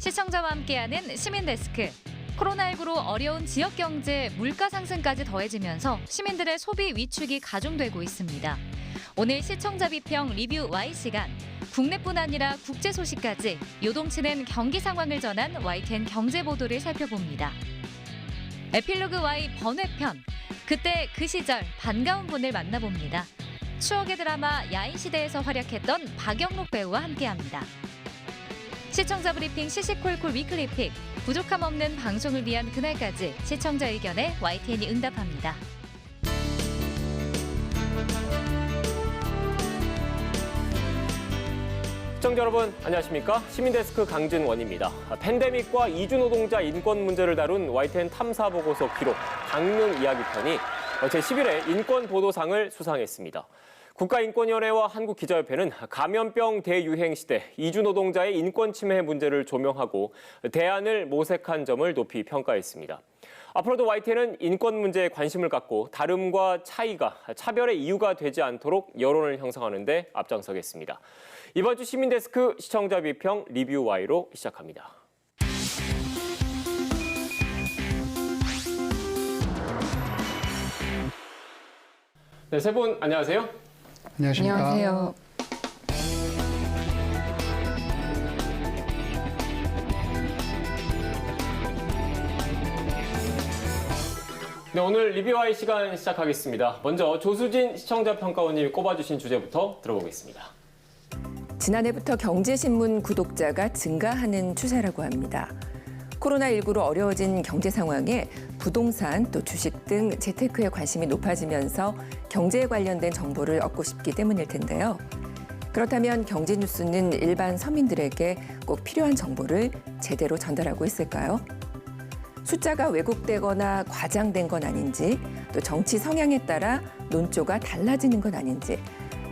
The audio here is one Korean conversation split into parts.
시청자와 함께하는 시민데스크. 코로나19로 어려운 지역 경제, 물가 상승까지 더해지면서 시민들의 소비 위축이 가중되고 있습니다. 오늘 시청자 비평 리뷰 Y시간. 국내뿐 아니라 국제 소식까지 요동치는 경기 상황을 전한 YTN 경제 보도를 살펴봅니다. 에필로그 Y 번외편. 그때 그 시절 반가운 분을 만나봅니다. 추억의 드라마 야인시대에서 활약했던 박영록 배우와 함께합니다. 시청자 브리핑 시시콜콜 위클리픽. 부족함 없는 방송을 위한 그날까지 시청자 의견에 YTN이 응답합니다. 시청자 여러분 안녕하십니까? 시민데스크 강진원입니다. 팬데믹과 이주노동자 인권 문제를 다룬 YTN 탐사보고서 기록 강릉 이야기편이 제11회 인권보도상을 수상했습니다. 국가인권위원회와 한국기자협회는 감염병 대유행 시대 이주노동자의 인권 침해 문제를 조명하고 대안을 모색한 점을 높이 평가했습니다. 앞으로도 YTN은 인권 문제에 관심을 갖고 다름과 차이가 차별의 이유가 되지 않도록 여론을 형성하는 데 앞장서겠습니다. 이번 주 시민데스크 시청자 비평 리뷰 Y로 시작합니다. 네, 세 분 안녕하세요. 안녕하십니까. 안녕하세요. 네, 오늘 리뷰 Y 시간 시작하겠습니다. 먼저 조수진 시청자평가원님이 꼽아주신 주제부터 들어보겠습니다. 지난해부터 경제신문 구독자가 증가하는 추세라고 합니다. 코로나19로 어려워진 경제 상황에 부동산 또 주식 등 재테크에 관심이 높아지면서 경제에 관련된 정보를 얻고 싶기 때문일 텐데요. 그렇다면 경제 뉴스는 일반 서민들에게 꼭 필요한 정보를 제대로 전달하고 있을까요? 숫자가 왜곡되거나 과장된 건 아닌지, 또 정치 성향에 따라 논조가 달라지는 건 아닌지,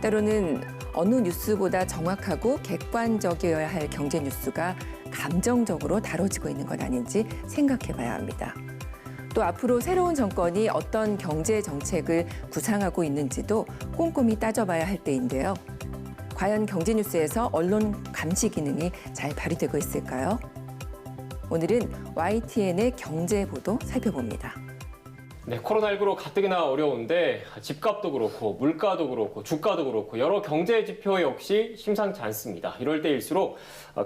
때로는 어느 뉴스보다 정확하고 객관적이어야 할 경제 뉴스가 감정적으로 다뤄지고 있는 건 아닌지 생각해 봐야 합니다. 또 앞으로 새로운 정권이 어떤 경제 정책을 구상하고 있는지도 꼼꼼히 따져봐야 할 때인데요. 과연 경제 뉴스에서 언론 감시 기능이 잘 발휘되고 있을까요? 오늘은 YTN의 경제 보도 살펴봅니다. 네, 코로나19로 가뜩이나 어려운데 집값도 그렇고 물가도 그렇고 주가도 그렇고 여러 경제 지표 역시 심상치 않습니다. 이럴 때일수록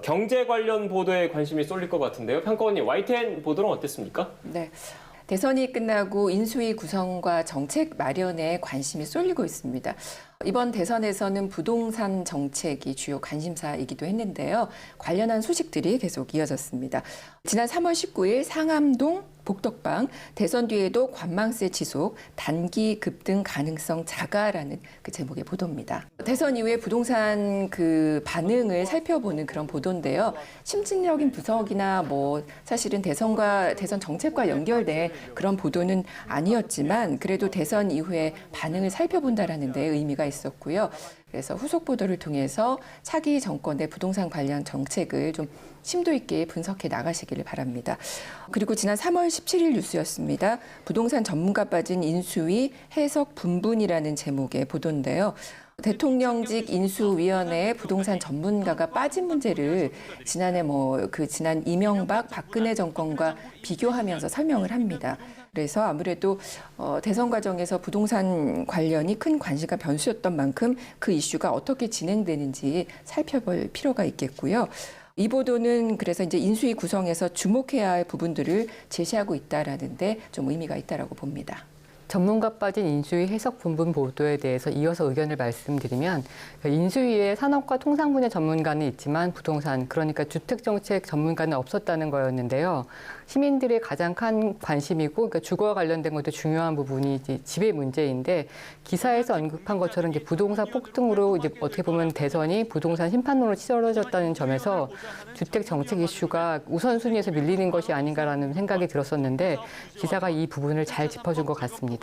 경제 관련 보도에 관심이 쏠릴 것 같은데요. 평가원님, YTN 보도는 어땠습니까? 네. 대선이 끝나고 인수위 구성과 정책 마련에 관심이 쏠리고 있습니다. 이번 대선에서는 부동산 정책이 주요 관심사이기도 했는데요. 관련한 소식들이 계속 이어졌습니다. 지난 3월 19일 상암동 복덕방 대선 뒤에도 관망세 지속, 단기 급등 가능성 자가라는 그 제목의 보도입니다. 대선 이후에 부동산 그 반응을 살펴보는 그런 보도인데요. 심층적인 분석이나 사실은 대선 정책과 연결된 그런 보도는 아니었지만 그래도 대선 이후에 반응을 살펴본다라는 데 의미가 있었고요. 그래서 후속 보도를 통해서 차기 정권의 부동산 관련 정책을 좀 심도 있게 분석해 나가시기를 바랍니다. 그리고 지난 3월 17일 뉴스였습니다. 부동산 전문가 빠진 인수위 해석 분분이라는 제목의 보도인데요. 대통령직 인수위원회에 부동산 전문가가 빠진 문제를 지난해 지난 이명박 박근혜 정권과 비교하면서 설명을 합니다. 그래서 아무래도 대선 과정에서 부동산 관련이 큰 관심과 변수였던 만큼 그 이슈가 어떻게 진행되는지 살펴볼 필요가 있겠고요. 이 보도는 그래서 이제 인수위 구성에서 주목해야 할 부분들을 제시하고 있다라는데 좀 의미가 있다라고 봅니다. 전문가 빠진 인수위 해석 분분 보도에 대해서 이어서 의견을 말씀드리면 인수위에 산업과 통상 분야 전문가는 있지만 부동산, 그러니까 주택정책 전문가는 없었다는 거였는데요. 시민들의 가장 큰 관심이고 그러니까 주거와 관련된 것도 중요한 부분이 이제 집의 문제인데 기사에서 언급한 것처럼 이제 부동산 폭등으로 이제 어떻게 보면 대선이 부동산 심판론으로 치러졌다는 점에서 주택 정책 이슈가 우선순위에서 밀리는 것이 아닌가라는 생각이 들었었는데 기사가 이 부분을 잘 짚어준 것 같습니다.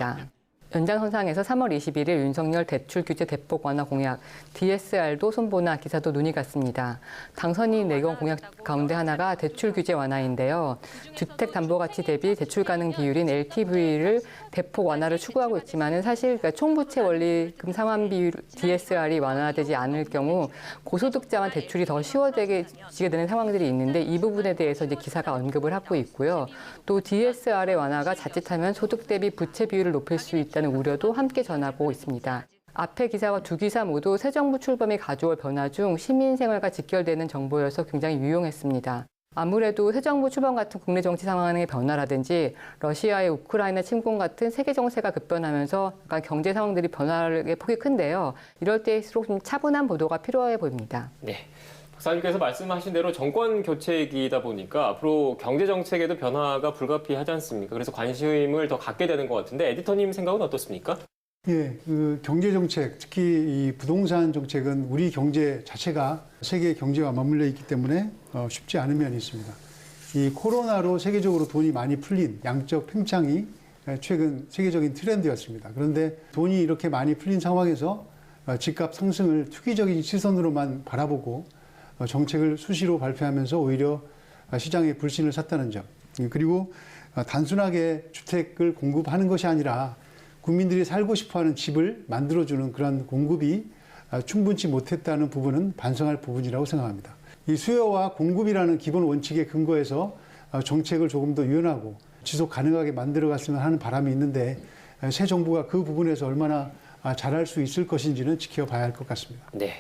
연장선상에서 3월 21일 윤석열 대출 규제 대폭 완화 공약, DSR도 손보나 기사도 눈이 갔습니다. 당선인 내건 공약 가운데 하나가 대출 규제 완화인데요. 주택담보가치 대비 대출 가능 비율인 LTV를 대폭 완화를 추구하고 있지만은 사실 그러니까 총부채 원리금 상환 비율 DSR이 완화되지 않을 경우 고소득자만 대출이 더 쉬워지게 되는 상황들이 있는데 이 부분에 대해서 이제 기사가 언급을 하고 있고요. 또 DSR의 완화가 자칫하면 소득 대비 부채 비율을 높일 수 있다는 우려도 함께 전하고 있습니다. 앞의 기사와 두 기사 모두 새 정부 출범이 가져올 변화 중 시민 생활과 직결되는 정보여서 굉장히 유용했습니다. 아무래도 새 정부 출범 같은 국내 정치 상황의 변화라든지 러시아의 우크라이나 침공 같은 세계 정세가 급변하면서 약간 경제 상황들이 변화의 폭이 큰데요. 이럴 때일수록 좀 차분한 보도가 필요해 보입니다. 네. 박사님께서 말씀하신 대로 정권 교체기이다 보니까 앞으로 경제 정책에도 변화가 불가피하지 않습니까? 그래서 관심을 더 갖게 되는 것 같은데 에디터님 생각은 어떻습니까? 예, 그 경제 정책, 특히 이 부동산 정책은 우리 경제 자체가 세계 경제와 맞물려 있기 때문에 쉽지 않은 면이 있습니다. 이 코로나로 세계적으로 돈이 많이 풀린 양적 팽창이 최근 세계적인 트렌드였습니다. 그런데 돈이 이렇게 많이 풀린 상황에서 집값 상승을 투기적인 시선으로만 바라보고 정책을 수시로 발표하면서 오히려 시장의 불신을 샀다는 점. 그리고 단순하게 주택을 공급하는 것이 아니라 국민들이 살고 싶어하는 집을 만들어주는 그런 공급이 충분치 못했다는 부분은 반성할 부분이라고 생각합니다. 이 수요와 공급이라는 기본 원칙에 근거해서 정책을 조금 더 유연하고 지속 가능하게 만들어갔으면 하는 바람이 있는데 새 정부가 그 부분에서 얼마나 잘할 수 있을 것인지는 지켜봐야 할 것 같습니다. 네.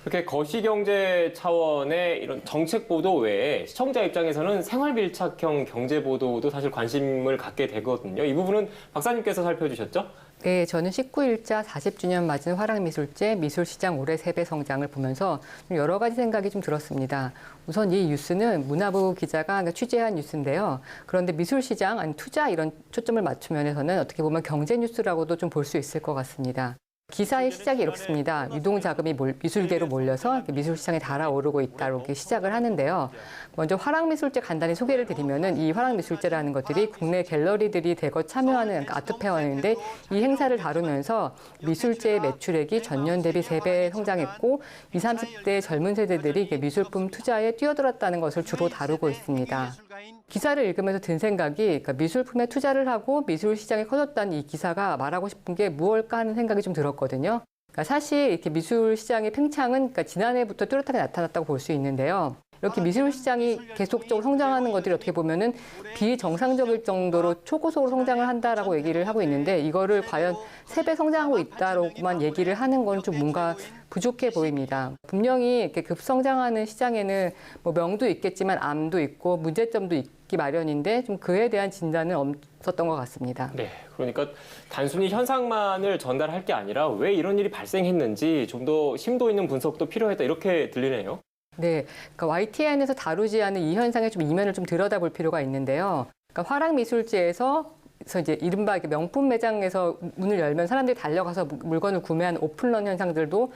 이렇게 거시경제 차원의 이런 정책 보도 외에 시청자 입장에서는 생활밀착형 경제 보도도 사실 관심을 갖게 되거든요. 이 부분은 박사님께서 살펴주셨죠? 네, 저는 19일자 40주년 맞은 화랑미술제 미술시장 올해 3배 성장을 보면서 여러 가지 생각이 좀 들었습니다. 우선 이 뉴스는 문화부 기자가 취재한 뉴스인데요. 그런데 미술시장, 아니 투자 이런 초점을 맞춘 면에서는 어떻게 보면 경제 뉴스라고도 좀 볼 수 있을 것 같습니다. 기사의 시작이 이렇습니다. 유동자금이 미술계로 몰려서 미술시장에 달아오르고 있다 이렇게 시작을 하는데요. 먼저 화랑미술제 간단히 소개를 드리면은 이 화랑미술제라는 것들이 국내 갤러리들이 대거 참여하는 아트페어인데 이 행사를 다루면서 미술제의 매출액이 전년 대비 3배 성장했고 20, 30대 젊은 세대들이 미술품 투자에 뛰어들었다는 것을 주로 다루고 있습니다. 기사를 읽으면서 든 생각이 그러니까 미술품에 투자를 하고 미술 시장이 커졌다는 이 기사가 말하고 싶은 게 무엇일까 하는 생각이 좀 들었거든요. 그러니까 사실 이렇게 미술 시장의 팽창은 그러니까 지난해부터 뚜렷하게 나타났다고 볼 수 있는데요. 이렇게 미술 시장이 계속적으로 성장하는 것들이 어떻게 보면은 비정상적일 정도로 초고속으로 성장을 한다라고 얘기를 하고 있는데 이거를 과연 3배 성장하고 있다로만 얘기를 하는 건 좀 뭔가 부족해 보입니다. 분명히 이렇게 급성장하는 시장에는 뭐 명도 있겠지만 암도 있고 문제점도 있기 마련인데 좀 그에 대한 진단은 없었던 것 같습니다. 네, 그러니까 단순히 현상만을 전달할 게 아니라 왜 이런 일이 발생했는지 좀 더 심도 있는 분석도 필요했다 이렇게 들리네요. 네, 그러니까 YTN에서 다루지 않은 이 현상의 좀 이면을 좀 들여다볼 필요가 있는데요. 그러니까 화랑미술제에서 이제 이른바 명품 매장에서 문을 열면 사람들이 달려가서 물건을 구매하는 오픈런 현상들도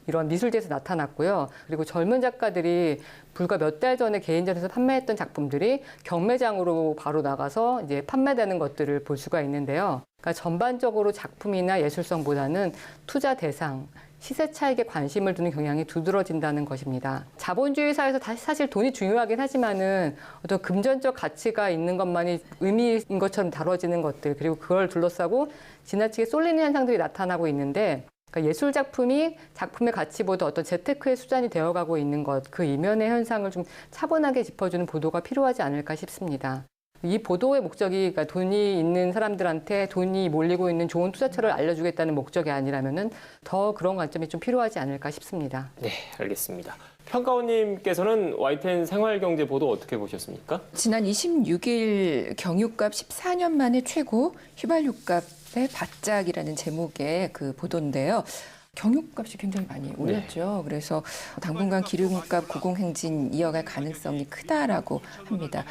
이런 미술제에서 나타났고요. 그리고 젊은 작가들이 불과 몇 달 전에 개인전에서 판매했던 작품들이 경매장으로 바로 나가서 이제 판매되는 것들을 볼 수가 있는데요. 그러니까 전반적으로 작품이나 예술성보다는 투자 대상, 시세 차익에 관심을 두는 경향이 두드러진다는 것입니다. 자본주의 사회에서 사실 돈이 중요하긴 하지만은 어떤 금전적 가치가 있는 것만이 의미인 것처럼 다뤄지는 것들 그리고 그걸 둘러싸고 지나치게 쏠리는 현상들이 나타나고 있는데 그러니까 예술 작품이 작품의 가치보다 어떤 재테크의 수단이 되어가고 있는 것, 그 이면의 현상을 좀 차분하게 짚어주는 보도가 필요하지 않을까 싶습니다. 이 보도의 목적이 그러니까 돈이 있는 사람들한테 돈이 몰리고 있는 좋은 투자처를 알려주겠다는 목적이 아니라면은 더 그런 관점이 좀 필요하지 않을까 싶습니다. 네, 알겠습니다. 평가원님께서는 YTN 생활경제 보도 어떻게 보셨습니까? 지난 26일 경유값 14년 만에 최고, 휘발유값의 바짝이라는 제목의 그 보도인데요. 경유값이 굉장히 많이 올랐죠. 그래서 당분간 기름값 고공행진 이어갈 가능성이 크다라고 합니다.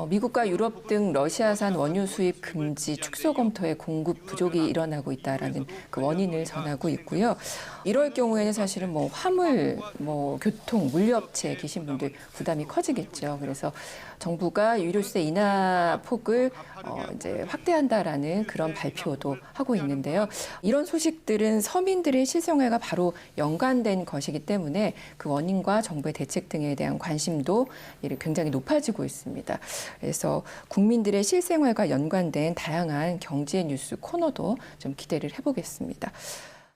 미국과 유럽 등 러시아산 원유 수입 금지 축소 검토에 공급 부족이 일어나고 있다라는 그 원인을 전하고 있고요. 이럴 경우에는 사실은 뭐 화물, 뭐 교통, 물류업체에 계신 분들 부담이 커지겠죠. 그래서 정부가 유류세 인하 폭을 이제 확대한다라는 그런 발표도 하고 있는데요. 이런 소식들은 서민들의 실생활과 바로 연관된 것이기 때문에 그 원인과 정부의 대책 등에 대한 관심도 굉장히 높아지고 있습니다. 그래서 국민들의 실생활과 연관된 다양한 경제 뉴스 코너도 좀 기대를 해보겠습니다.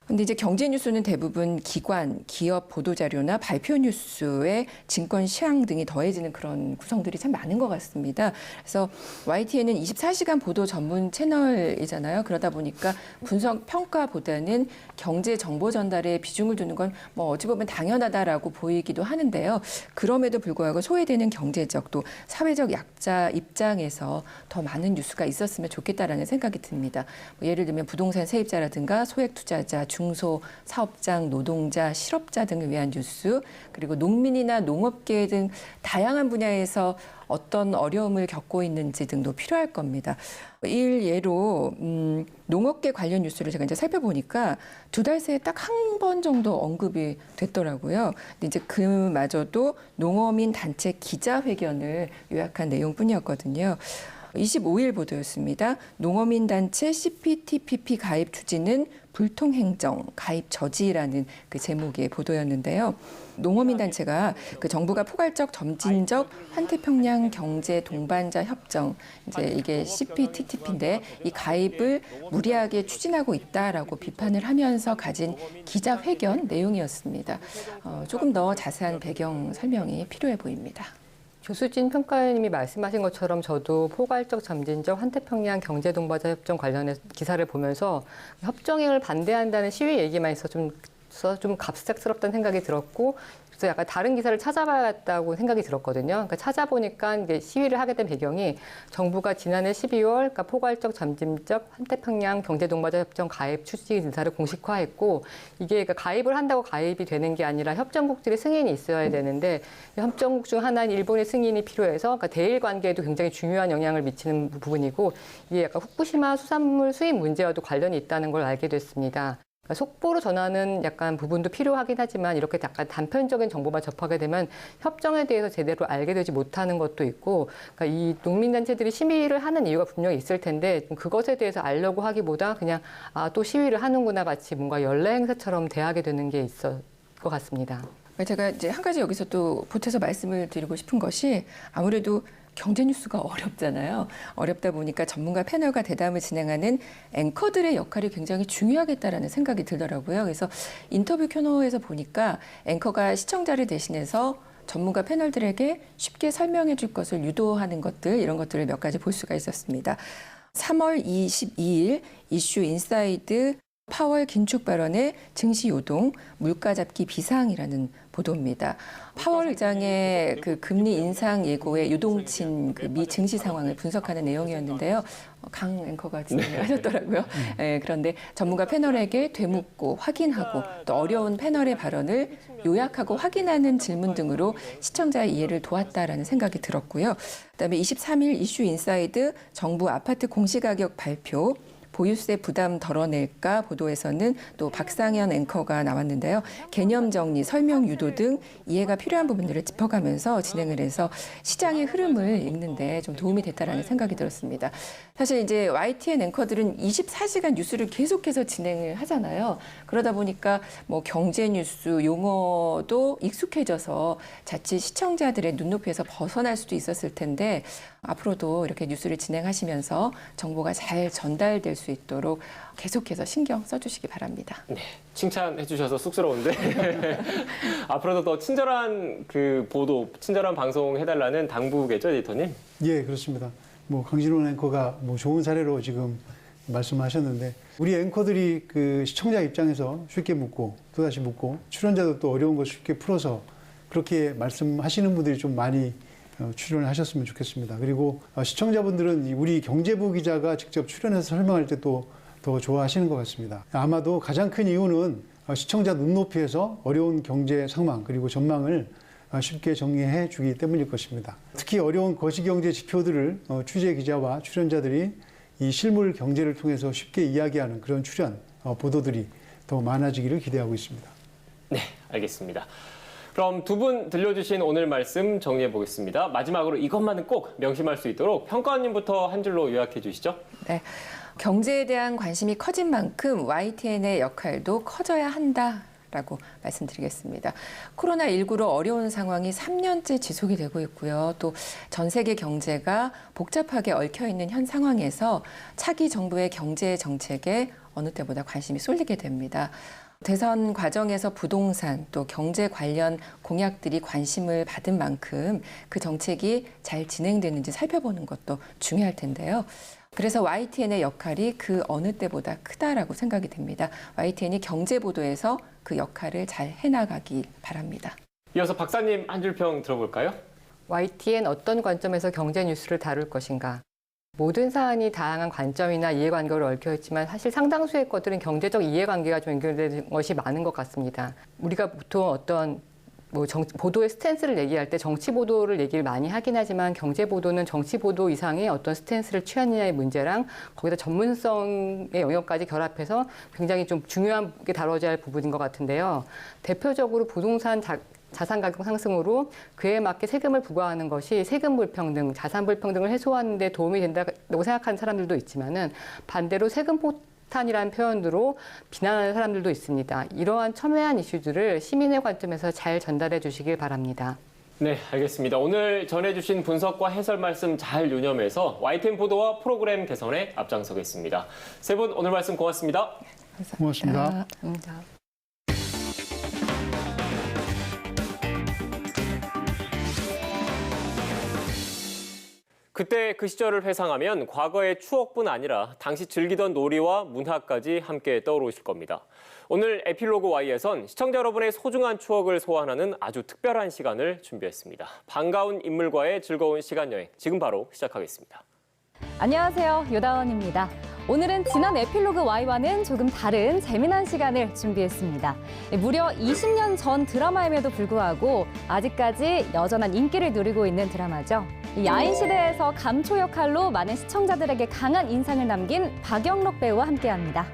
근데 이제 경제 뉴스는 대부분 기관, 기업 보도 자료나 발표 뉴스에 증권 시황 등이 더해지는 그런 구성들이 참 많은 것 같습니다. 그래서 YTN은 24시간 보도 전문 채널이잖아요. 그러다 보니까 분석 평가보다는 경제 정보 전달에 비중을 두는 건 뭐 어찌 보면 당연하다라고 보이기도 하는데요. 그럼에도 불구하고 소외되는 경제적 또 사회적 약자 입장에서 더 많은 뉴스가 있었으면 좋겠다라는 생각이 듭니다. 뭐 예를 들면 부동산 세입자라든가 소액 투자자, 중소 사업장, 노동자, 실업자 등을 위한 뉴스, 그리고 농민이나 농업계 등 다양한 분야에서 어떤 어려움을 겪고 있는지 등도 필요할 겁니다. 일예로 농업계 관련 뉴스를 제가 이제 살펴보니까 2달 새에 딱 한 번 정도 언급이 됐더라고요. 근데 이제 그마저도 농어민 단체 기자회견을 요약한 내용뿐이었거든요. 25일 보도였습니다. 농어민 단체 CPTPP 가입 추진은 불통행정, 가입 저지라는 그 제목의 보도였는데요. 농어민 단체가 그 정부가 포괄적 점진적 환태평양 경제 동반자 협정, 이제 이게 CPTPP인데 이 가입을 무리하게 추진하고 있다라고 비판을 하면서 가진 기자회견 내용이었습니다. 조금 더 자세한 배경 설명이 필요해 보입니다. 조수진 평가위원님이 말씀하신 것처럼 저도 포괄적 점진적 환태평양 경제동반자 협정 관련해서 기사를 보면서 협정을 반대한다는 시위 얘기만 있어서 좀 갑작스럽다는 생각이 들었고, 그래서 약간 다른 기사를 찾아봐야겠다고 생각이 들었거든요. 그러니까 찾아보니까 이게 시위를 하게 된 배경이 정부가 지난해 12월 그러니까 포괄적 점진적 환태평양 경제동반자 협정 가입 추진 인사를 공식화했고, 이게 그러니까 가입을 한다고 가입이 되는 게 아니라 협정국들의 승인이 있어야 되는데 협정국 중 하나인 일본의 승인이 필요해서 그러니까 대일 관계에도 굉장히 중요한 영향을 미치는 부분이고, 이게 약간 후쿠시마 수산물 수입 문제와도 관련이 있다는 걸 알게 됐습니다. 속보로 전하는 약간 부분도 필요하긴 하지만 이렇게 약간 단편적인 정보만 접하게 되면 협정에 대해서 제대로 알게 되지 못하는 것도 있고, 그러니까 이 농민단체들이 시위를 하는 이유가 분명히 있을 텐데 그것에 대해서 알려고 하기보다 그냥 또 시위를 하는구나 같이 뭔가 연례 행사처럼 대하게 되는 게 있을 것 같습니다. 제가 이제 한 가지 여기서 또 보태서 말씀을 드리고 싶은 것이 아무래도 경제 뉴스가 어렵잖아요. 어렵다 보니까 전문가 패널과 대담을 진행하는 앵커들의 역할이 굉장히 중요하겠다라는 생각이 들더라고요. 그래서 인터뷰 코너에서 보니까 앵커가 시청자를 대신해서 전문가 패널들에게 쉽게 설명해 줄 것을 유도하는 것들, 이런 것들을 몇 가지 볼 수가 있었습니다. 3월 22일 이슈 인사이드 파월 긴축 발언의 증시 요동, 물가 잡기 비상이라는 보도입니다. 파월 의장의 그 금리 인상 예고의 요동친 그 미 증시 상황을 분석하는 내용이었는데요. 강 앵커가 진행을 하셨더라고요. 네, 그런데 전문가 패널에게 되묻고 확인하고 또 어려운 패널의 발언을 요약하고 확인하는 질문 등으로 시청자의 이해를 도왔다라는 생각이 들었고요. 그다음에 23일 이슈 인사이드 정부 아파트 공시가격 발표, 보유세 부담 덜어낼까 보도에서는 또 박상현 앵커가 나왔는데요. 개념 정리, 설명 유도 등 이해가 필요한 부분들을 짚어가면서 진행을 해서 시장의 흐름을 읽는데 좀 도움이 됐다라는 생각이 들었습니다. 사실 이제 YTN 앵커들은 24시간 뉴스를 계속해서 진행을 하잖아요. 그러다 보니까 뭐 경제 뉴스 용어도 익숙해져서 자칫 시청자들의 눈높이에서 벗어날 수도 있었을 텐데 앞으로도 이렇게 뉴스를 진행하시면서 정보가 잘 전달될 수 있도록 계속해서 신경 써주시기 바랍니다. 네, 칭찬해 주셔서 쑥스러운데 앞으로도 더 친절한 그 보도, 친절한 방송 해달라는 당부겠죠, 에디터님? 예, 그렇습니다. 뭐 강진원 앵커가 뭐 좋은 사례로 지금 말씀하셨는데 우리 앵커들이 그 시청자 입장에서 쉽게 묻고 또다시 묻고 출연자도 또 어려운 거 쉽게 풀어서 그렇게 말씀하시는 분들이 좀 많이 출연을 하셨으면 좋겠습니다. 그리고 시청자분들은 우리 경제부 기자가 직접 출연해서 설명할 때 또 더 좋아하시는 것 같습니다. 아마도 가장 큰 이유는 시청자 눈높이에서 어려운 경제 상황 그리고 전망을 쉽게 정리해 주기 때문일 것입니다. 특히 어려운 거시경제 지표들을 취재 기자와 출연자들이 이 실물 경제를 통해서 쉽게 이야기하는 그런 출연, 보도들이 더 많아지기를 기대하고 있습니다. 네, 알겠습니다. 그럼 두 분 들려주신 오늘 말씀 정리해 보겠습니다. 마지막으로 이것만은 꼭 명심할 수 있도록 평가원님부터 한 줄로 요약해 주시죠. 네. 경제에 대한 관심이 커진 만큼 YTN의 역할도 커져야 한다라고 말씀드리겠습니다. 코로나19로 어려운 상황이 3년째 지속이 되고 있고요. 또 전 세계 경제가 복잡하게 얽혀 있는 현 상황에서 차기 정부의 경제 정책에 어느 때보다 관심이 쏠리게 됩니다. 대선 과정에서 부동산 또 경제 관련 공약들이 관심을 받은 만큼 그 정책이 잘 진행되는지 살펴보는 것도 중요할 텐데요. 그래서 YTN의 역할이 그 어느 때보다 크다라고 생각이 됩니다. YTN이 경제 보도에서 그 역할을 잘 해나가기 바랍니다. 이어서 박사님 한 줄 평 들어볼까요? YTN 어떤 관점에서 경제 뉴스를 다룰 것인가? 모든 사안이 다양한 관점이나 이해관계로 얽혀 있지만 사실 상당수의 것들은 경제적 이해관계가 좀 연결된 것이 많은 것 같습니다. 우리가 보통 어떤 보도의 스탠스를 얘기할 때 정치 보도를 얘기를 많이 하긴 하지만 경제 보도는 정치 보도 이상의 어떤 스탠스를 취하느냐의 문제랑 거기다 전문성의 영역까지 결합해서 굉장히 좀 중요하게 다뤄져야 할 부분인 것 같은데요. 대표적으로 부동산 자산 가격 상승으로 그에 맞게 세금을 부과하는 것이 세금 불평등, 자산 불평등을 해소하는 데 도움이 된다고 생각하는 사람들도 있지만은 반대로 세금 폭탄이라는 표현으로 비난하는 사람들도 있습니다. 이러한 첨예한 이슈들을 시민의 관점에서 잘 전달해 주시길 바랍니다. 네, 알겠습니다. 오늘 전해주신 분석과 해설 말씀 잘 유념해서 YTN 보도와 프로그램 개선에 앞장서겠습니다. 세 분 오늘 말씀 고맙습니다. 고맙습니다. 감사합니다. 그때 그 시절을 회상하면 과거의 추억뿐 아니라 당시 즐기던 놀이와 문화까지 함께 떠오르실 겁니다. 오늘 에필로그 Y에선 시청자 여러분의 소중한 추억을 소환하는 아주 특별한 시간을 준비했습니다. 반가운 인물과의 즐거운 시간 여행, 지금 바로 시작하겠습니다. 안녕하세요. 요다원입니다. 오늘은 지난 에필로그 Y와는 조금 다른 재미난 시간을 준비했습니다. 무려 20년 전 드라마임에도 불구하고 아직까지 여전한 인기를 누리고 있는 드라마죠. 야인 시대에서 감초 역할로 많은 시청자들에게 강한 인상을 남긴 박영록 배우와 함께합니다.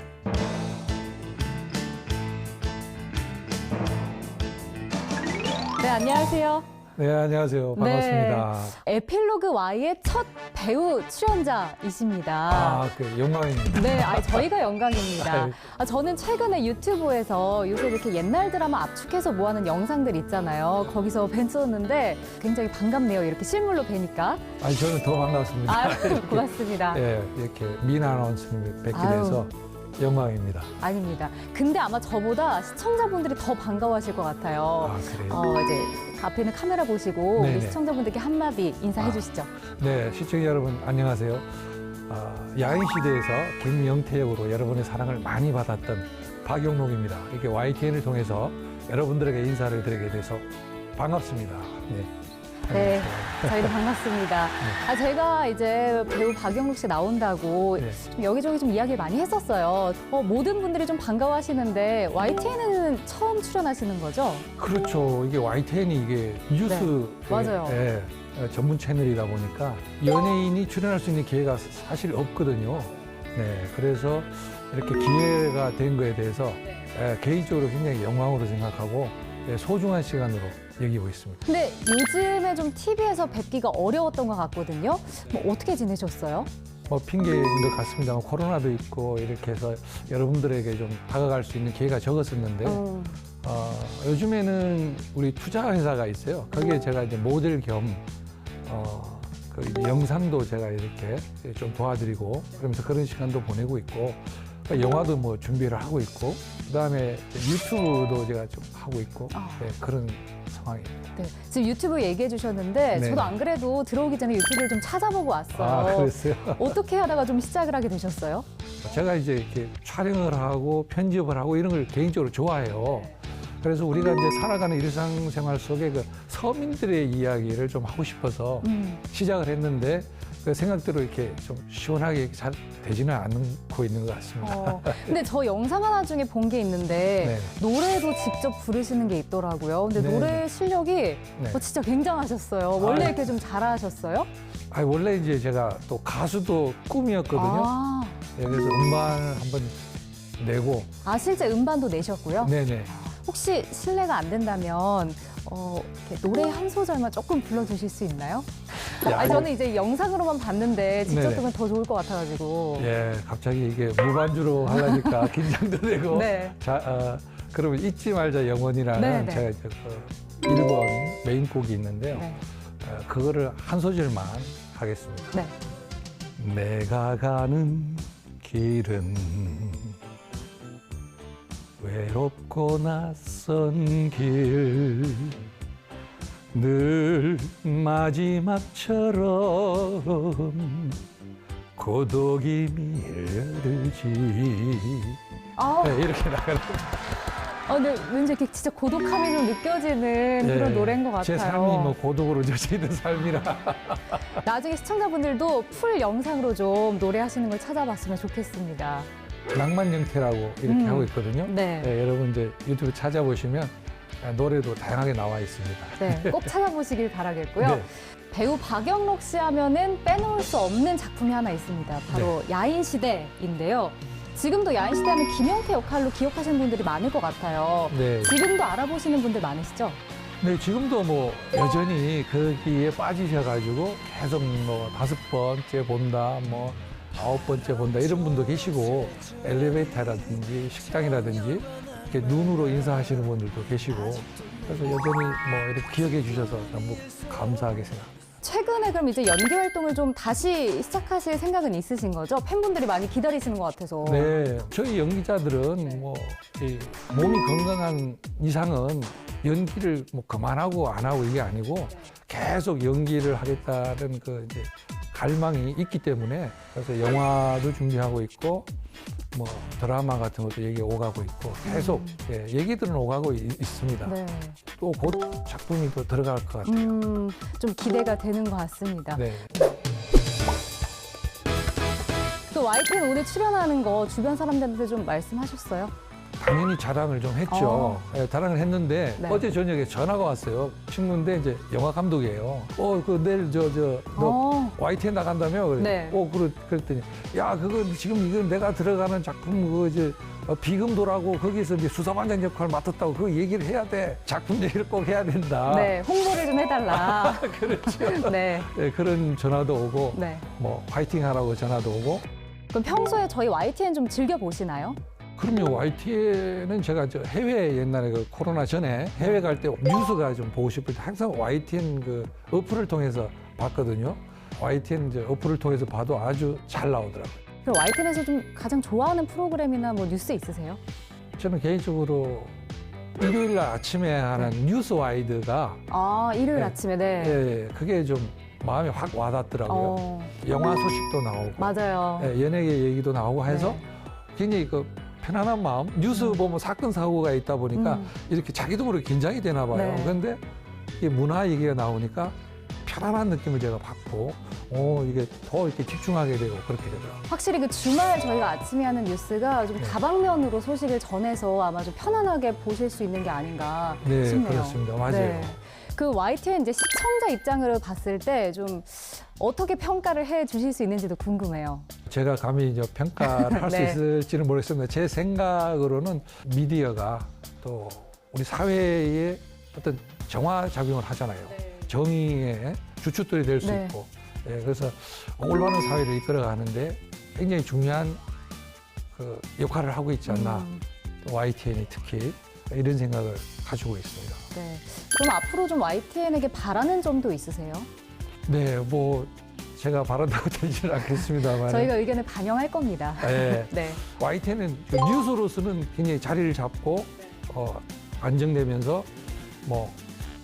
네, 안녕하세요. 네, 안녕하세요. 반갑습니다. 에필로그 Y의 첫 배우 출연자이십니다. 아, 영광입니다. 네, 저희가 영광입니다. 저는 최근에 유튜브에서 요새 이렇게 옛날 드라마 압축해서 모아놓은 영상들 있잖아요. 거기서 뵀었는데 굉장히 반갑네요. 이렇게 실물로 뵈니까. 저는 더 반갑습니다. 아유, 고맙습니다. 네, 이렇게 미나 아나운서님 뵙게 돼서 영광입니다. 아닙니다. 근데 아마 저보다 시청자분들이 더 반가워하실 것 같아요. 아, 그래요? 이제 앞에는 카메라 보시고 네네. 우리 시청자분들께 한마디 인사해 주시죠. 네, 시청자 여러분 안녕하세요. 야인 시대에서 김영태 역으로 여러분의 사랑을 많이 받았던 박영록입니다. 이렇게 YTN을 통해서 여러분들에게 인사를 드리게 돼서 반갑습니다. 네. 네, 저희도 반갑습니다. 제가 이제 배우 박영록 씨 나온다고 네. 좀 여기저기 좀 이야기를 많이 했었어요. 모든 분들이 좀 반가워하시는데 YTN에는 처음 출연하시는 거죠? 그렇죠. 이게 YTN이 이게 뉴스 맞아요. 전문 채널이다 보니까 연예인이 출연할 수 있는 기회가 사실 없거든요. 네, 그래서 이렇게 기회가 된 거에 대해서 개인적으로 굉장히 영광으로 생각하고 소중한 시간으로 여기고 있습니다. 근데 요즘에 좀 TV에서 뵙기가 어려웠던 것 같거든요. 어떻게 지내셨어요? 핑계인 것 같습니다만 코로나도 있고 이렇게 해서 여러분들에게 좀 다가갈 수 있는 기회가 적었었는데 요즘에는 우리 투자 회사가 있어요. 거기에 제가 이제 모델 겸 그 이제 영상도 제가 이렇게 좀 도와드리고 그러면서 그런 시간도 보내고 있고 영화도 뭐 준비를 하고 있고 그다음에 유튜브도 제가 좀 하고 있고 네, 그런 상황입니다. 네, 지금 유튜브 얘기해 주셨는데 네. 저도 안 그래도 들어오기 전에 유튜브를 좀 찾아보고 왔어요. 그랬어요? 어떻게 하다가 좀 시작을 하게 되셨어요? 제가 이제 이렇게 촬영을 하고 편집을 하고 이런 걸 개인적으로 좋아해요. 그래서 우리가 이제 살아가는 일상생활 속에 그 서민들의 이야기를 좀 하고 싶어서 시작을 했는데 그 생각대로 이렇게 좀 시원하게 잘 되지는 않고 있는 것 같습니다. 근데 저 영상 하나 중에 본 게 있는데 노래도 직접 부르시는 게 있더라고요. 근데 네. 노래 실력이 네. 진짜 굉장하셨어요. 원래 이렇게 좀 잘하셨어요? 원래 이제 제가 또 가수도 꿈이었거든요. 네, 그래서 음반을 한번 내고 실제 음반도 내셨고요? 네네. 혹시 실례가 안 된다면 이렇게 노래 한 소절만 조금 불러주실 수 있나요? 야, 저는 이제 영상으로만 봤는데 직접 네네. 들으면 더 좋을 것 같아가지고. 예, 갑자기 이게 무반주로 하려니까 긴장도 되고. 네. 자, 그러면 잊지 말자 영원이라는 네네. 제가 이제 그 1번 메인곡이 있는데요. 네. 그거를 한 소절만 하겠습니다. 네. 내가 가는 길은 외롭고 낯선 길, 늘 마지막처럼 고독이 밀려들지. 아, 네, 이렇게 나가는 근데 왠지 이렇게 진짜 고독함이 좀 느껴지는 그런 노래인 것 같아요. 제 삶이 뭐 고독으로 젖어있는 삶이라. 나중에 시청자분들도 풀 영상으로 좀 노래하시는 걸 찾아봤으면 좋겠습니다. 낭만 영태라고 이렇게 하고 있거든요. 네. 여러분 이제 유튜브 찾아보시면 노래도 다양하게 나와 있습니다. 네, 꼭 찾아보시길 바라겠고요. 네. 배우 박영록 씨 하면은 빼놓을 수 없는 작품이 하나 있습니다. 바로 야인시대인데요. 지금도 야인시대 하면 김영태 역할로 기억하시는 분들이 많을 것 같아요. 네. 지금도 알아보시는 분들 많으시죠? 네, 지금도 뭐 여전히 거기에 빠지셔가지고 계속 뭐 5번째 본다, 뭐 9번째 본다 이런 분도 계시고 엘리베이터라든지 식당이라든지 이렇게 눈으로 인사하시는 분들도 계시고 그래서 여전히 뭐 이렇게 기억해 주셔서 너무 감사하게 생각합니다. 최근에 그럼 이제 연기 활동을 좀 다시 시작하실 생각은 있으신 거죠? 팬분들이 많이 기다리시는 것 같아서. 네, 저희 연기자들은 뭐 이 몸이 건강한 이상은 연기를 뭐 그만하고 안 하고 이게 아니고 계속 연기를 하겠다는 그 이제 갈망이 있기 때문에 그래서 영화도 준비하고 있고 뭐 드라마 같은 것도 얘기 오가고 있고 계속 얘기들은 오가고 있습니다. 네. 또 곧 작품이 또 들어갈 것 같아요. 좀 기대가 되는 것 같습니다. 네. 또 YTN 오늘 출연하는 거 주변 사람들한테 좀 말씀하셨어요? 당연히 자랑을 좀 했죠. 자랑을 했는데 네. 어제 저녁에 전화가 왔어요. 친구인데 이제 영화 감독이에요. 그 내일 너 YTN 나간다며? 그래. 네. 그랬더니 야 그거 지금 이거 내가 들어가는 작품 그거 이제 비금도라고 거기서 이제 수사반장 역할 맡았다고 그 얘기를 해야 돼. 작품 얘기를 꼭 해야 된다. 네, 홍보를 좀 해달라. 그렇죠. 네. 네, 그런 전화도 오고 네. 뭐 화이팅 하라고 전화도 오고. 그럼 평소에 저희 YTN 좀 즐겨 보시나요? 그럼요. YTN은 제가 저 해외 옛날에 그 코로나 전에 해외 갈 때 뉴스가 좀 보고 싶을 때 항상 YTN 그 어플을 통해서 봤거든요. YTN 이제 어플을 통해서 봐도 아주 잘 나오더라고요. 그럼 YTN에서 좀 가장 좋아하는 프로그램이나 뭐 뉴스 있으세요? 저는 개인적으로 일요일 날 아침에 하는 뉴스 와이드가 일요일 네. 아침에 네. 예, 그게 좀 마음에 확 와닿더라고요. 영화 소식도 나오고 맞아요. 연예계 얘기도 나오고 해서 네. 굉장히 그 편안한 마음. 뉴스 보면 사건 사고가 있다 보니까 이렇게 자기도 모르게 긴장이 되나 봐요. 네. 그런데 이 문화 얘기가 나오니까 편안한 느낌을 제가 받고 이게 더 이렇게 집중하게 되고 그렇게 되더라고요. 확실히 그 주말 저희가 아침에 하는 뉴스가 좀 다방면으로 소식을 전해서 아마 좀 편안하게 보실 수 있는 게 아닌가 네, 싶네요. 그렇습니다. 맞아요. 그 YTN 이제 시청자 입장으로 봤을 때 좀 어떻게 평가를 해 주실 수 있는지도 궁금해요. 제가 감히 이제 평가를 할 수 네. 있을지는 모르겠습니다. 제 생각으로는 미디어가 또 우리 사회에 어떤 정화작용을 하잖아요. 정의의 주춧돌이 될 수 네. 있고. 그래서 올바른 사회를 이끌어가는데 굉장히 중요한 그 역할을 하고 있지 않나. 또 YTN이 특히 이런 생각을 가지고 있습니다. 네. 그럼 앞으로 좀 YTN에게 바라는 점도 있으세요? 네, 뭐 제가 바란다고 되지는 않겠습니다만. 저희가 의견을 반영할 겁니다. 네. 네. YTN은 그 뉴스로서는 굉장히 자리를 잡고 안정되면서 뭐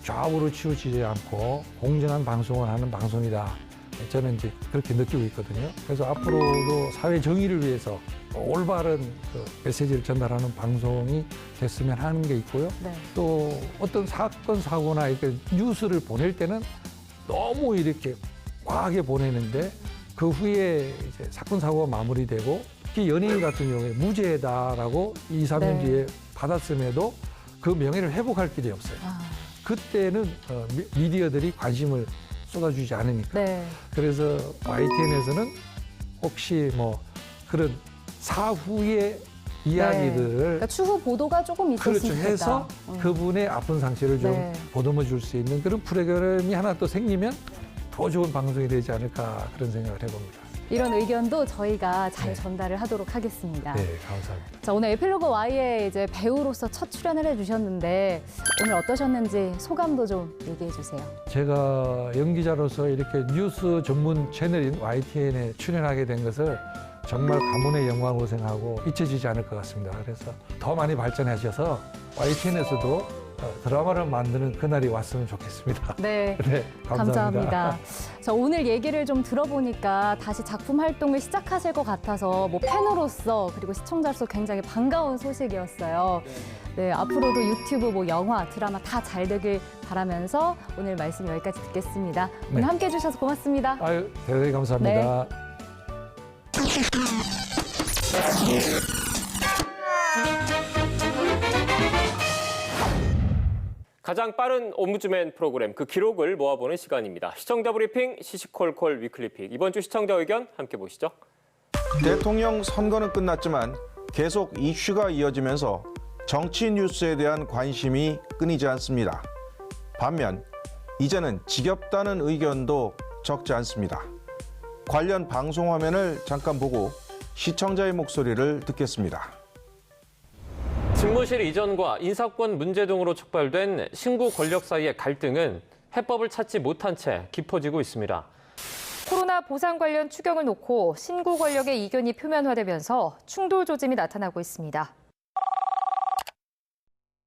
좌우로 치우치지 않고 공정한 방송을 하는 방송이다. 저는 이제 그렇게 느끼고 있거든요. 그래서 앞으로도 사회 정의를 위해서 올바른 그 메시지를 전달하는 방송이 됐으면 하는 게 있고요. 네. 또 어떤 사건 사고나 이렇게 뉴스를 보낼 때는 너무 이렇게 과하게 보내는데 그 후에 이제 사건 사고가 마무리되고 특히 연예인 같은 경우에 무죄다라고 2, 3년 네. 뒤에 받았음에도 그 명예를 회복할 길이 없어요. 그때는 미디어들이 관심을 쏟아주지 않으니까. 네. 그래서 YTN에서는 혹시 뭐 그런 사후에 이야기들을 그러니까 추후 보도가 조금 있었으면 그렇죠. 좋겠다. 해서 그분의 아픈 상처를 좀 네. 보듬어 줄 수 있는 그런 프로그램이 하나 또 생기면 더 좋은 방송이 되지 않을까 그런 생각을 해봅니다. 이런 의견도 저희가 잘 네. 전달을 하도록 하겠습니다. 네, 감사합니다. 자, 오늘 에필로그 Y에 이제 배우로서 첫 출연을 해주셨는데 오늘 어떠셨는지 소감도 좀 얘기해 주세요. 제가 연기자로서 이렇게 뉴스 전문 채널인 YTN에 출연하게 된 것을 정말 가문의 영광으로 생각하고 잊혀지지 않을 것 같습니다. 그래서 더 많이 발전하셔서 YTN에서도 드라마를 만드는 그날이 왔으면 좋겠습니다. 네, 네, 감사합니다. 자, 오늘 얘기를 좀 들어보니까 다시 작품 활동을 시작하실 것 같아서 뭐 팬으로서 그리고 시청자로서 굉장히 반가운 소식이었어요. 네, 앞으로도 유튜브, 뭐 영화, 드라마 다 잘 되길 바라면서 오늘 말씀 여기까지 듣겠습니다. 오늘 네. 함께해 주셔서 고맙습니다. 아유, 대단히 감사합니다. 가장 빠른 옴부즈맨 프로그램 그 기록을 모아보는 시간입니다. 시청자 브리핑 시시콜콜 위클리픽. 이번 주 시청자 의견 함께 보시죠. 대통령 선거는 끝났지만 계속 이슈가 이어지면서 정치 뉴스에 대한 관심이 끊이지 않습니다. 반면 이제는 지겹다는 의견도 적지 않습니다. 관련 방송 화면을 잠깐 보고 시청자의 목소리를 듣겠습니다. 집무실 이전과 인사권 문제 등으로 촉발된 신구 권력 사이의 갈등은 해법을 찾지 못한 채 깊어지고 있습니다. 코로나 보상 관련 추경을 놓고 신구 권력의 이견이 표면화되면서 충돌 조짐이 나타나고 있습니다.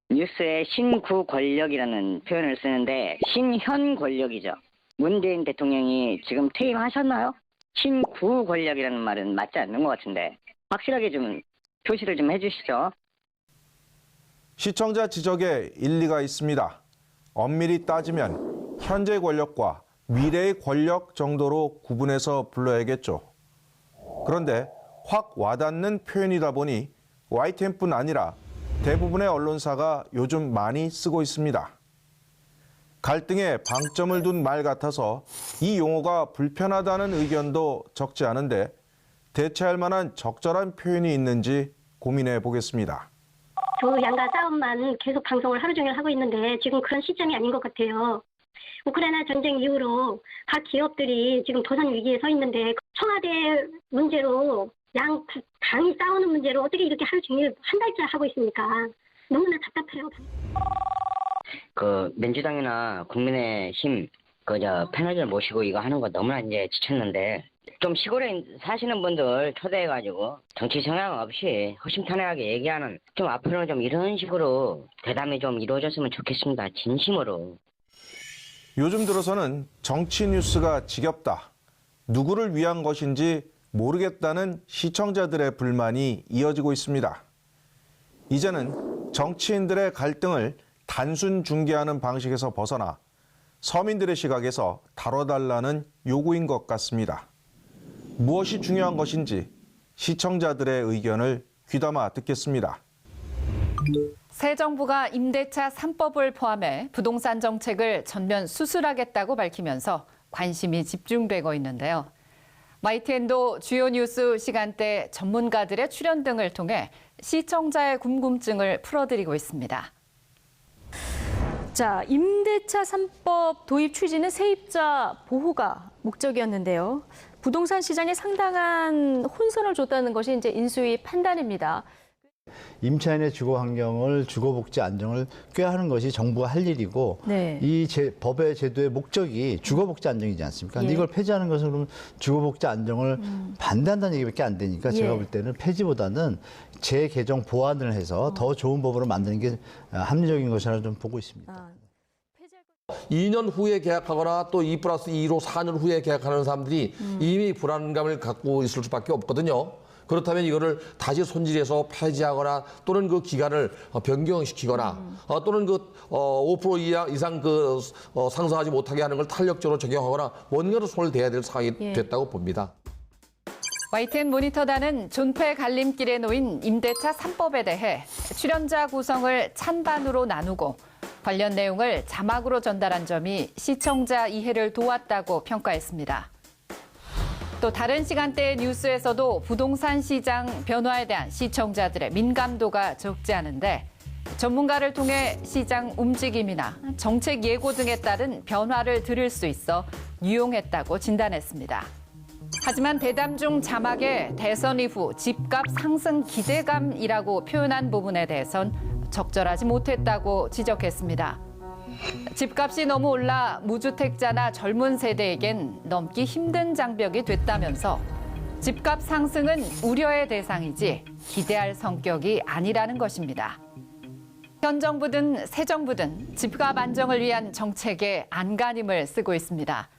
뉴스에 신구 권력이라는 표현을 쓰는데 신현 권력이죠. 문재인 대통령이 지금 퇴임하셨나요? 신구 권력이라는 말은 맞지 않는 것 같은데 확실하게 좀 표시를 좀 해주시죠. 시청자 지적에 일리가 있습니다. 엄밀히 따지면 현재 권력과 미래의 권력 정도로 구분해서 불러야겠죠. 그런데 확 와닿는 표현이다 보니 YTN뿐 아니라 대부분의 언론사가 요즘 많이 쓰고 있습니다. 갈등에 방점을 둔 말 같아서 이 용어가 불편하다는 의견도 적지 않은데 대체할 만한 적절한 표현이 있는지 고민해 보겠습니다. 두 양가 싸움만 계속 방송을 하루 종일 하고 있는데 지금 그런 시점이 아닌 것 같아요. 우크라이나 전쟁 이후로 각 기업들이 지금 도산 위기에 서 있는데 청와대 문제로 양 당이 싸우는 문제로 어떻게 이렇게 하루 종일 한 달째 하고 있습니까? 너무나 답답해요. 민주당이나 국민의힘 패널들 모시고 이거 하는 거 너무나 이제 지쳤는데 좀 시골에 사시는 분들 초대해가지고 정치 성향 없이 허심탄회하게 얘기하는 좀 앞으로는 좀 이런 식으로 대담이 좀 이루어졌으면 좋겠습니다. 진심으로. 요즘 들어서는 정치 뉴스가 지겹다. 누구를 위한 것인지 모르겠다는 시청자들의 불만이 이어지고 있습니다. 이제는 정치인들의 갈등을 단순 중계하는 방식에서 벗어나 서민들의 시각에서 다뤄달라는 요구인 것 같습니다. 무엇이 중요한 것인지 시청자들의 의견을 귀담아 듣겠습니다. 새 정부가 임대차 3법을 포함해 부동산 정책을 전면 수술하겠다고 밝히면서 관심이 집중되고 있는데요. YTN도 주요 뉴스 시간대 전문가들의 출연 등을 통해 시청자의 궁금증을 풀어드리고 있습니다. 자, 임대차 3법 도입 취지는 세입자 보호가 목적이었는데요. 부동산 시장에 상당한 혼선을 줬다는 것이 이제 인수위 판단입니다. 임차인의 주거 환경을 주거복지 안정을 꾀하는 것이 정부가 할 일이고 네. 이 법의 제도의 목적이 주거복지 안정이지 않습니까? 근데 예. 이걸 폐지하는 것은 그럼 주거복지 안정을 반대한다는 얘기밖에 안 되니까 제가 예. 볼 때는 폐지보다는 재개정 보완을 해서 더 좋은 법으로 만드는 게 합리적인 것이라 좀 보고 있습니다. 2년 후에 계약하거나 또 2+2로 4년 후에 계약하는 사람들이 이미 불안감을 갖고 있을 수밖에 없거든요. 그렇다면 이거를 다시 손질해서 폐지하거나 또는 그 기간을 변경시키거나 또는 그 5% 이상 그 상승하지 못하게 하는 걸 탄력적으로 적용하거나 뭔가로 손을 대야 될 상황이 됐다고 봅니다. YTN 모니터단은 존폐 갈림길에 놓인 임대차 3법에 대해 출연자 구성을 찬반으로 나누고 관련 내용을 자막으로 전달한 점이 시청자 이해를 도왔다고 평가했습니다. 또 다른 시간대의 뉴스에서도 부동산 시장 변화에 대한 시청자들의 민감도가 적지 않은데 전문가를 통해 시장 움직임이나 정책 예고 등에 따른 변화를 들을 수 있어 유용했다고 진단했습니다. 하지만 대담 중 자막에 대선 이후 집값 상승 기대감이라고 표현한 부분에 대해선 적절하지 못했다고 지적했습니다. 집값이 너무 올라 무주택자나 젊은 세대에겐 넘기 힘든 장벽이 됐다면서 집값 상승은 우려의 대상이지 기대할 성격이 아니라는 것입니다. 현 정부든 새 정부든 집값 안정을 위한 정책에 안간힘을 쓰고 있습니다.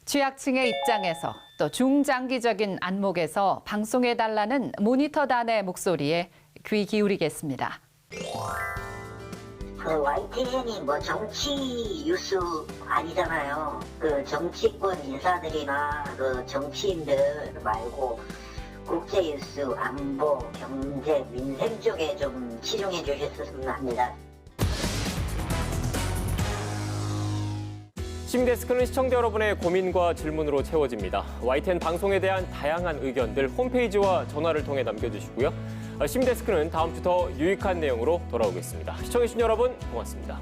취약층의 입장에서 또 중장기적인 안목에서 방송해달라는 모니터단의 목소리에 귀 기울이겠습니다. YTN이 뭐 정치 뉴스 아니잖아요. 그 정치권 인사들이나 그 정치인들 말고 국제 뉴스, 안보, 경제, 민생 쪽에 좀 치중해 주셨으면 합니다. 시민데스크는 시청자 여러분의 고민과 질문으로 채워집니다. YTN 방송에 대한 다양한 의견들 홈페이지와 전화를 통해 남겨주시고요. 시민데스크는 다음 주 더 유익한 내용으로 돌아오겠습니다. 시청해주신 여러분 고맙습니다.